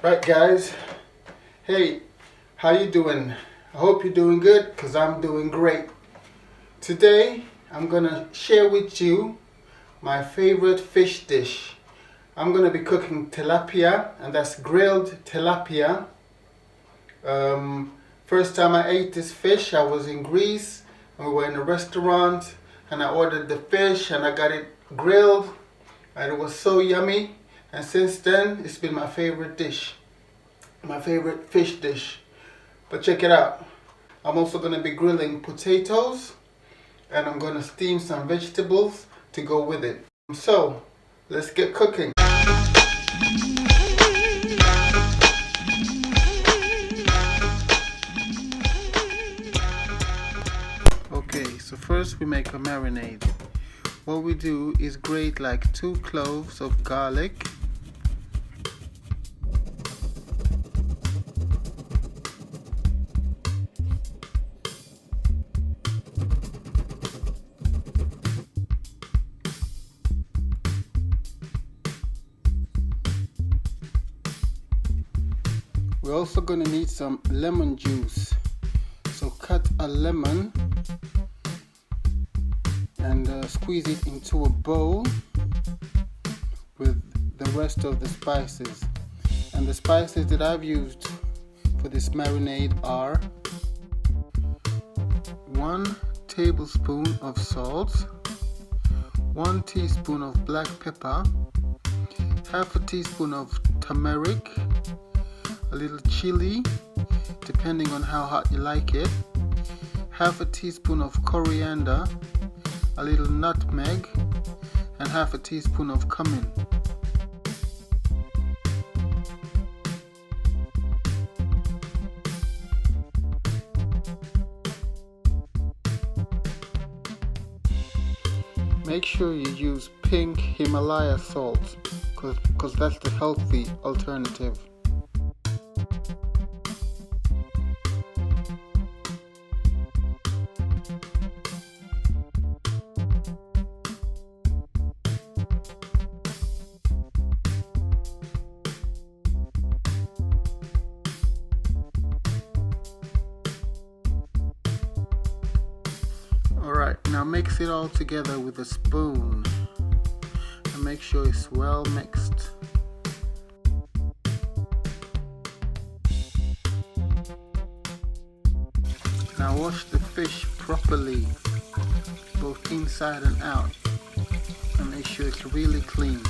Right, guys. Hey, how you doing? I hope you're doing good, because I'm doing great. Today, I'm going to share with you my favorite fish dish. I'm going to be cooking tilapia, and that's grilled tilapia. First time I ate this fish, I was in Greece, and we were in a restaurant, and I ordered the fish, and I got it grilled, and it was so yummy. And since then, it's been my favorite dish. My favorite fish dish. But check it out. I'm also going to be grilling potatoes, and I'm going to steam some vegetables to go with it. So, let's get cooking. Okay, so first we make a marinade. What we do is grate like 2 cloves of garlic. We're also going to need some lemon juice. So cut a lemon and squeeze it into a bowl with the rest of the spices. And the spices that I've used for this marinade are 1 tablespoon of salt, 1 teaspoon of black pepper, half a teaspoon of turmeric, a little chili, depending on how hot you like it, half a teaspoon of coriander, a little nutmeg, and half a teaspoon of cumin. Make sure you use pink Himalaya salt, because that's the healthy alternative. Alright, now mix it all together with a spoon and make sure it's well mixed. Now wash the fish properly, both inside and out, and make sure it's really clean.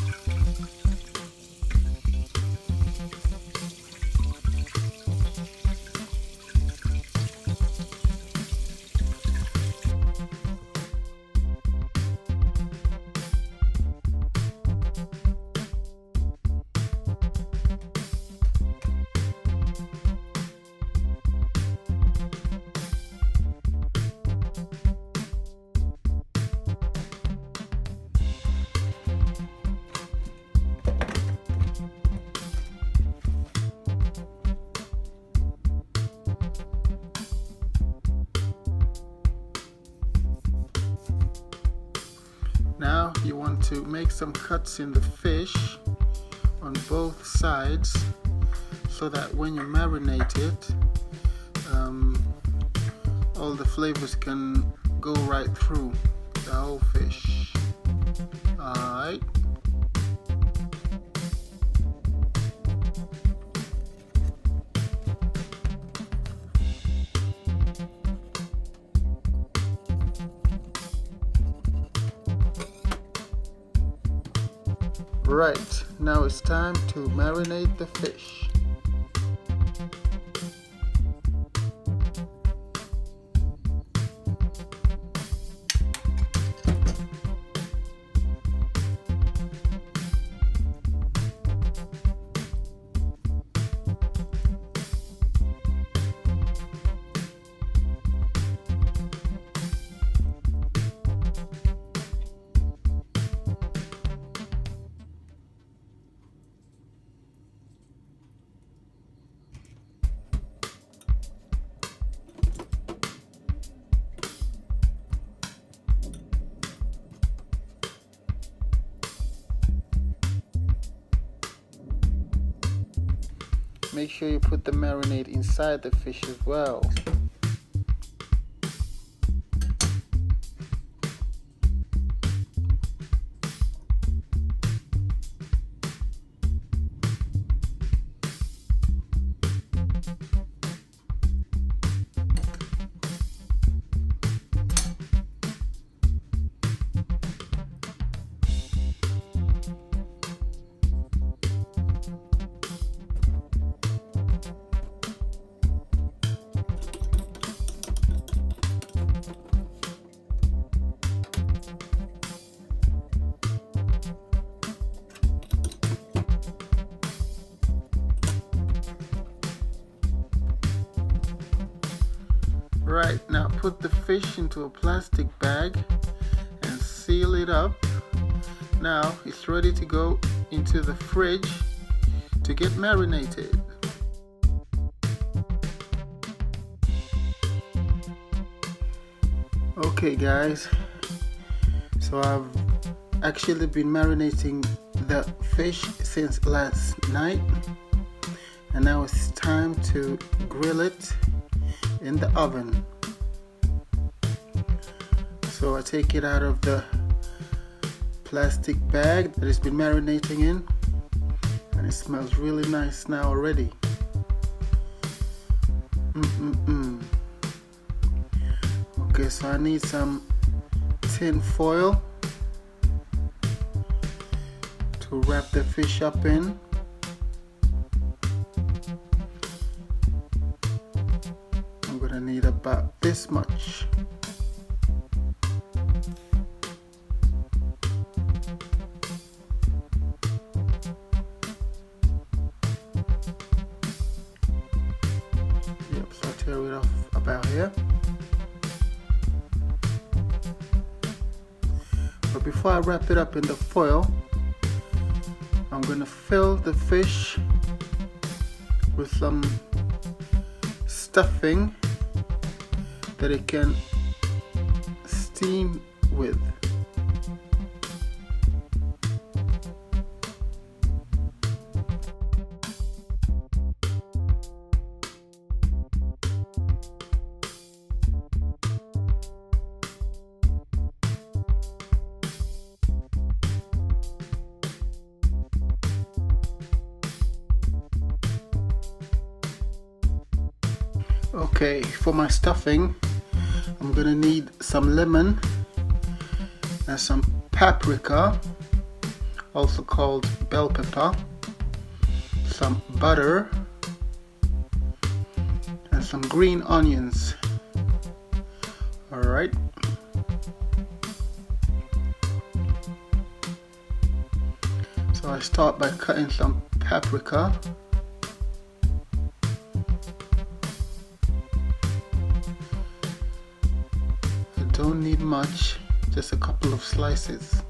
Now you want to make some cuts in the fish on both sides so that when you marinate it, all the flavors can go right through the whole fish. Alright. Right, now it's time to marinate the fish. Make sure you put the marinade inside the fish as well. Right, now put the fish into a plastic bag and seal it up. Now it's ready to go into the fridge to get marinated. Okay guys, so I've actually been marinating the fish since last night, and now it's time to grill it in the oven. So I take it out of the plastic bag that it's been marinating in, and it smells really nice now already. Okay, so I need some tin foil to wrap the fish up in. I'm gonna need about this much. Yep, so I'll tear it off about here. But before I wrap it up in the foil, I'm gonna fill the fish with some stuffing that it can steam with. Okay, for my stuffing, I'm gonna need some lemon and some paprika, also called bell pepper, some butter, and some green onions. Alright. So I start by cutting some paprika. Don't need much, just a couple of slices.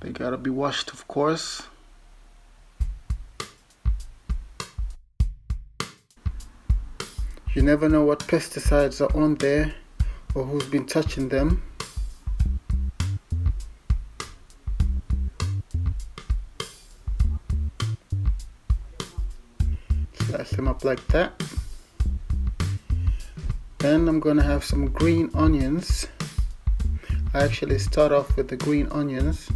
They gotta be washed, of course. You never know what pesticides are on there or who's been touching them. Slice them up like that. Then I'm gonna have some green onions. I actually start off with the green onions,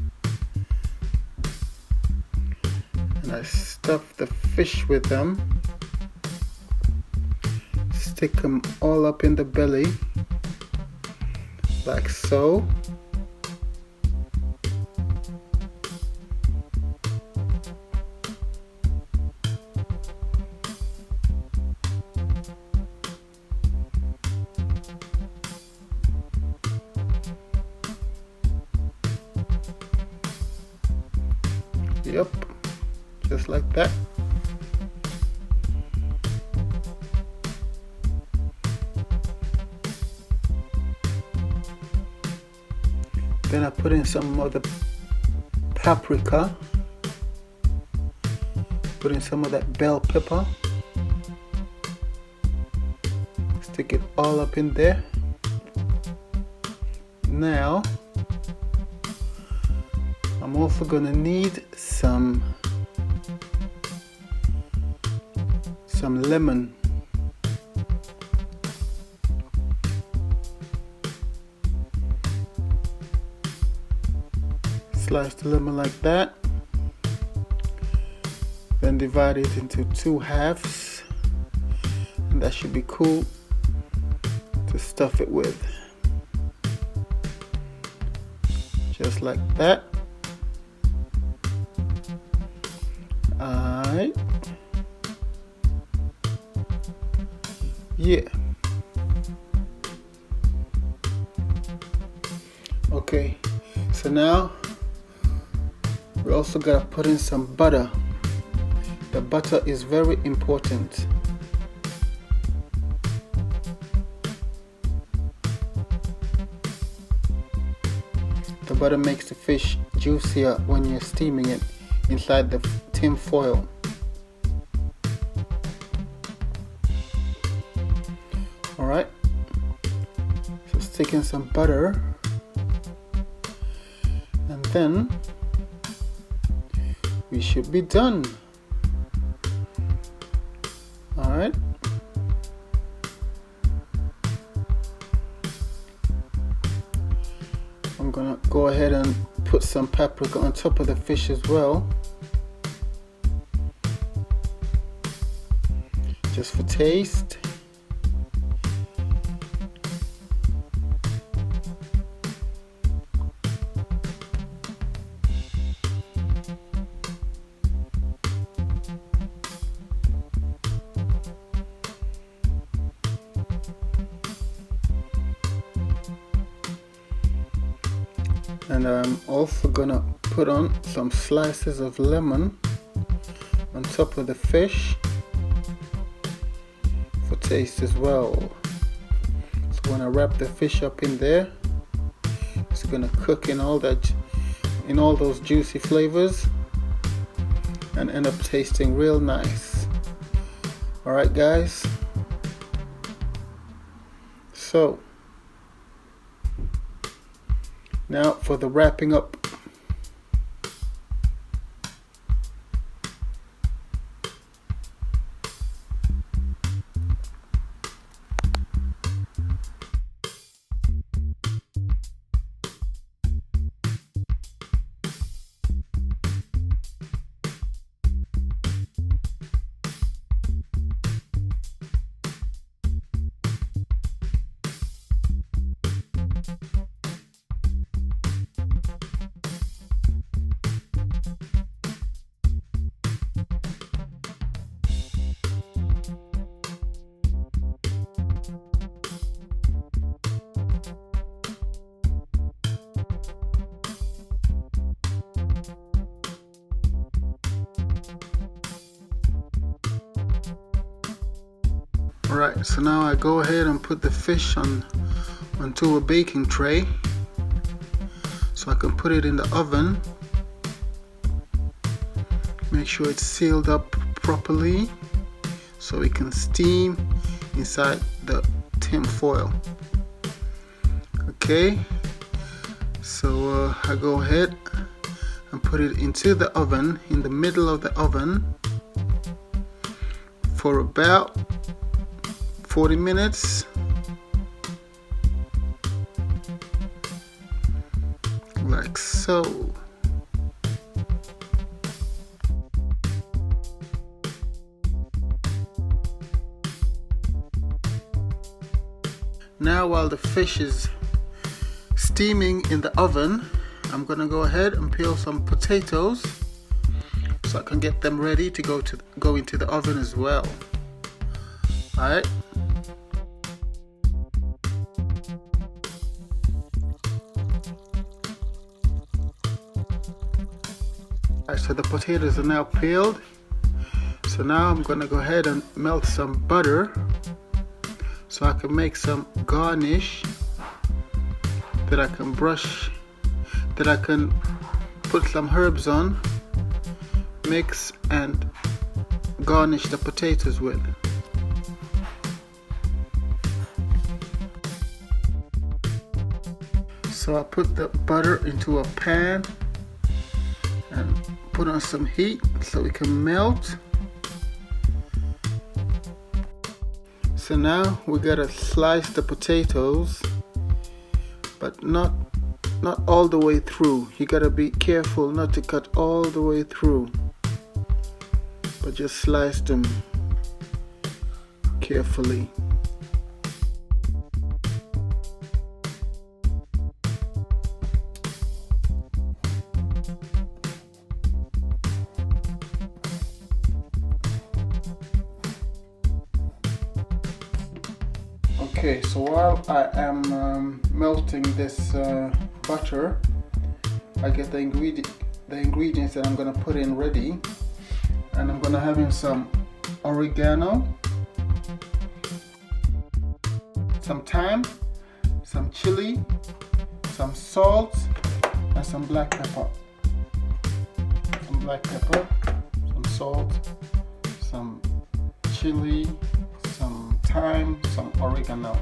and I stuff the fish with them. Stick them all up in the belly, like so. Yep, just like that. Then I put in some of the paprika, put in some of that bell pepper, Stick it all up in there. Now I'm also gonna need some lemon. Slice the lemon like that. Then divide it into 2 halves. And that should be cool to stuff it with. Just like that. Alright. Yeah. Okay. So now we also gotta put in some butter. The butter is very important. The butter makes the fish juicier when you're steaming it inside the tin foil. Alright, so stick in some butter, and then we should be done. Alright. I'm gonna go ahead and put some paprika on top of the fish as well, just for taste. And I'm also gonna put on some slices of lemon on top of the fish for taste as well. So when I wrap the fish up in there, it's gonna cook in all those juicy flavors and end up tasting real nice. Alright guys, so now for the wrapping up. Alright, so now I go ahead and put the fish onto a baking tray so I can put it in the oven. Make sure it's sealed up properly so it can steam inside the tin foil. Okay, so I go ahead and put it into the oven, in the middle of the oven, for about 40 minutes. Like so. Now while the fish is steaming in the oven, I'm gonna go ahead and peel some potatoes so I can get them ready to go into the oven as well. Alright. So the potatoes are now peeled. So now I'm gonna go ahead and melt some butter so I can make some garnish that I can put some herbs on, mix and garnish the potatoes with. So I put the butter into a pan and put on some heat so it can melt. So now we gotta slice the potatoes, but not all the way through. You gotta be careful not to cut all the way through, but just slice them carefully. Okay, so while I am melting this butter, I get the ingredients that I'm gonna put in ready, and I'm gonna have in some oregano, some thyme, some chili, some salt, and some black pepper. Some black pepper, some salt, some chili, some thyme, some oregano,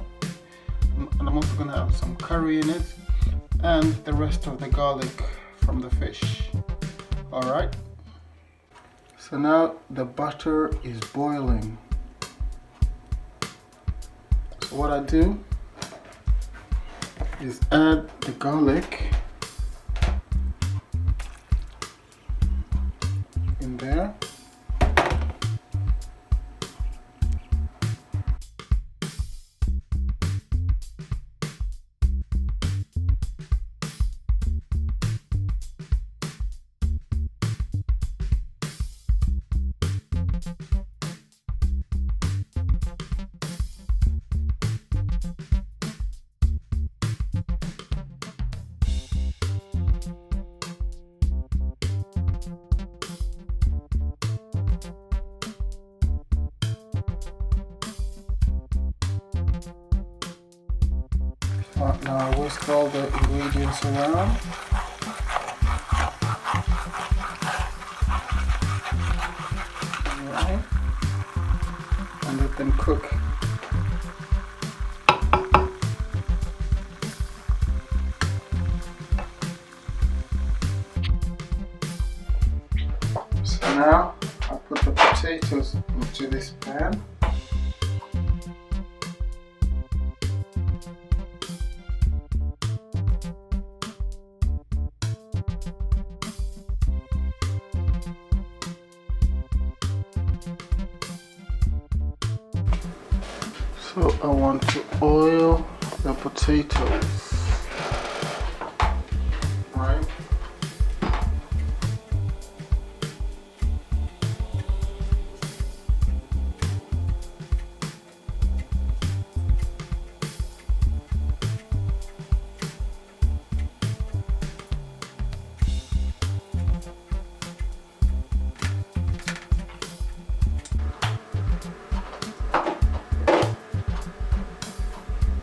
and I'm also gonna have some curry in it and the rest of the garlic from the fish. All right, so now the butter is boiling. So what I do is add the garlic in there. Now I whisk all the ingredients around. Alright. And let them cook. So now I put the potatoes into this pan. So I want to oil the potatoes, right?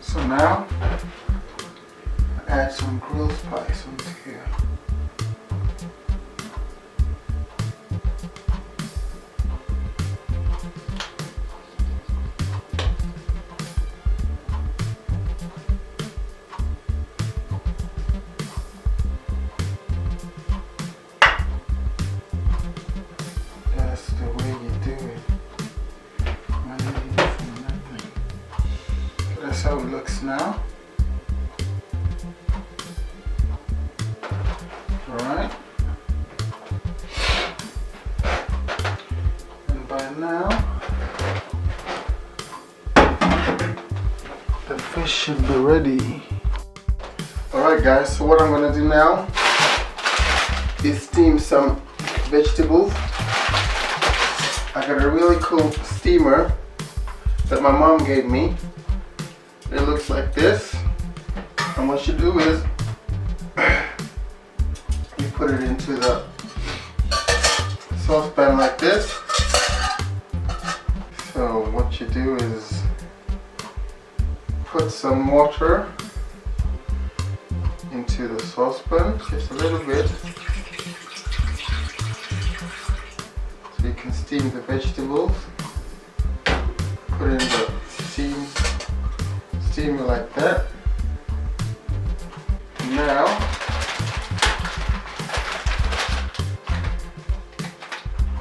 So now I add some grilled spice onto here. That's the way you do it. That's how it looks now. Alright. And by now, the fish should be ready. Alright guys, so what I'm gonna do now is steam some vegetables. I got a really cool steamer that my mom gave me. It looks like this, and what you do is you put it into the saucepan like this. So what you do is put some water into the saucepan, just a little bit, so you can steam the vegetables. Put in the steamer like that. And Now,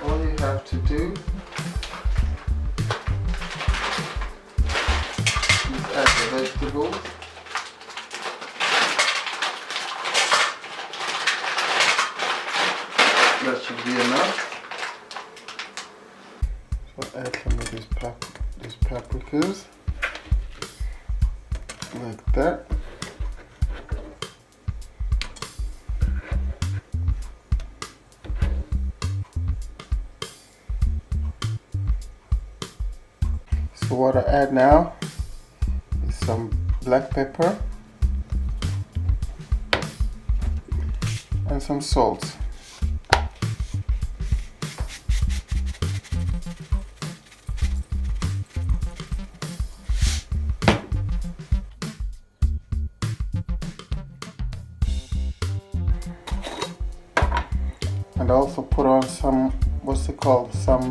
all you have to do is add the vegetables. That should be enough. So add some of these paprikas like that. So what I add now is some black pepper and some salt. And I also put on some, what's it called, some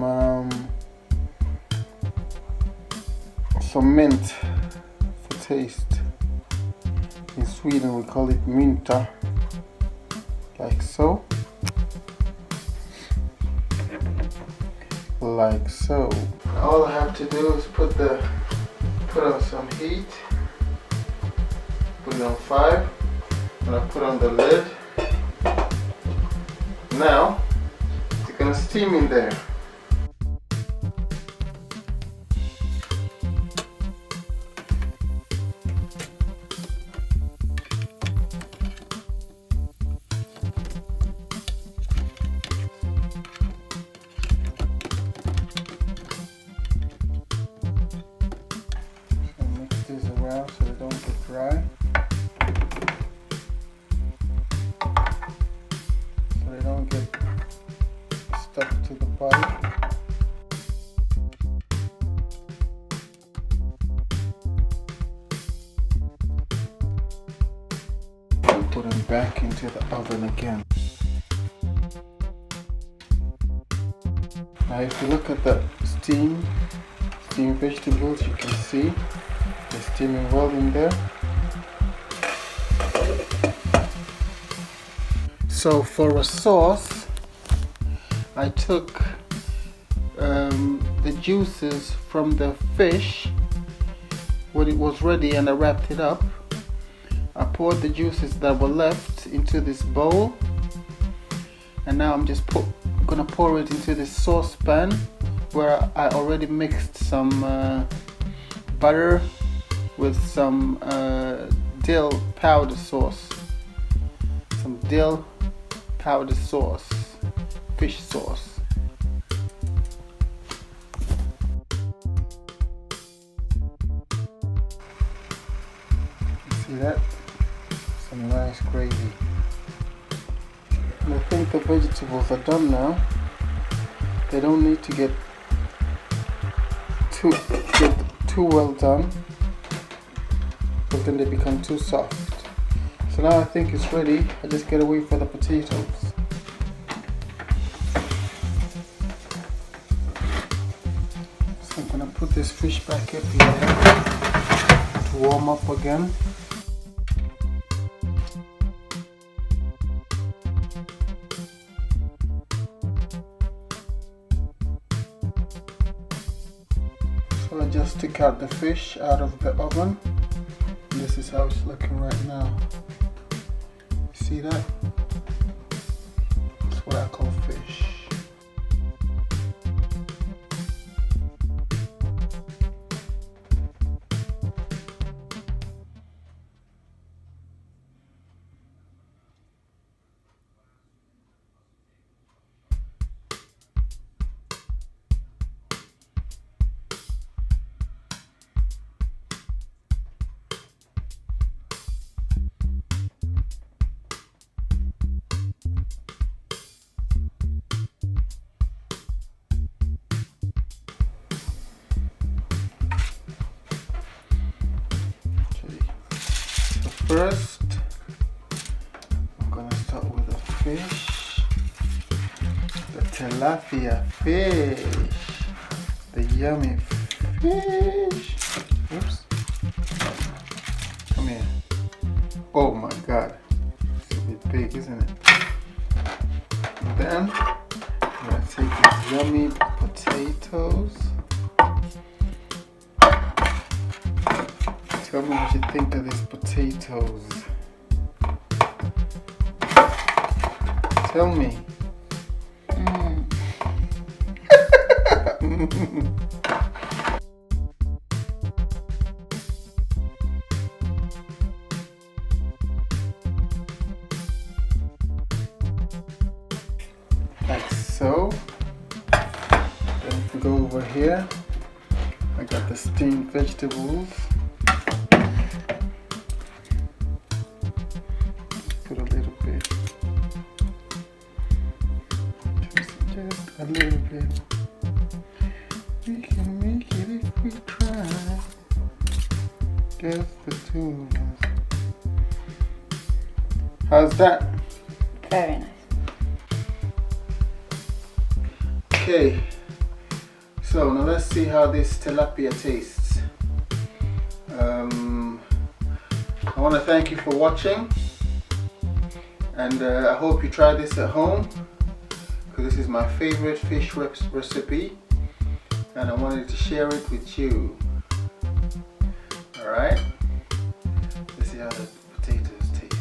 mint for taste. In Sweden we call it mynta, like so, like so. All I have to do is put on some heat, put it on 5, and I put on the lid. Now it's gonna steam in there. So mix these around so they don't get dry. Don't get stuck to the pipe. And put them back into the oven again. Now if you look at the steamed vegetables, you can see they're steaming well in there. So for a sauce, I took the juices from the fish when it was ready and I wrapped it up. I poured the juices that were left into this bowl, and now I'm just gonna pour it into this saucepan where I already mixed some butter with some dill powder sauce, some dill powder sauce, fish sauce. See that? Some nice gravy. And I think the vegetables are done now. They don't need to get too well done, but then they become too soft. So now I think it's ready. I just gotta wait for the potatoes. So I'm gonna put this fish back up here to warm up again. So I just took out the fish out of the oven. And this is how it's looking right now. See that? That's what I call fish. First, I'm gonna start with the fish, the tilapia fish, the yummy fish. Oops. Come here. Oh my God, big, isn't it? Then I'm gonna take these yummy potatoes. Tell me what you think of these potatoes. Tell me. Like so. Then if we go over here, I got the steamed vegetables. Put a little bit. Just a little bit. We can make it if we try. Just the two of us. How's that? Very nice. Okay, so now let's see how this tilapia tastes. I want to thank you for watching, and I hope you try this at home, because this is my favorite fish recipe and I wanted to share it with you. Alright, let's see how the potatoes taste.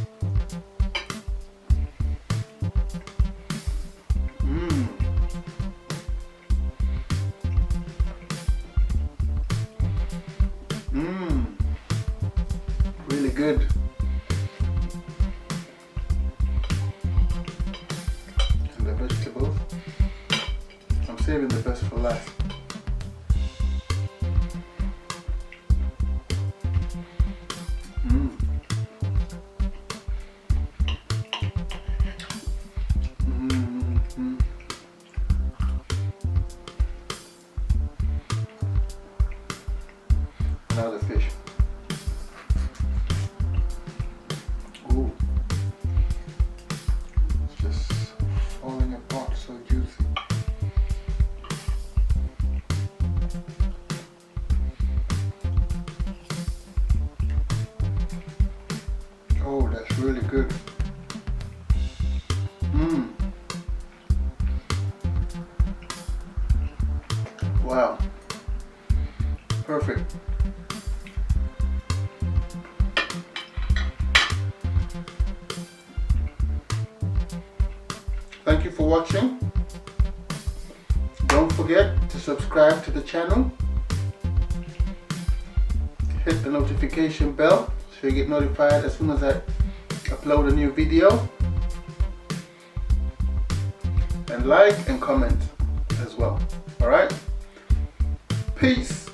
Really good. And the vegetables, I'm saving the best for last. Now the fish. Ooh. It's just falling apart, so juicy. Oh, that's really good. Wow. Perfect. Thank you for watching. Don't forget to subscribe to the channel. Hit the notification bell so you get notified as soon as I upload a new video. And like and comment as well. Alright? Peace.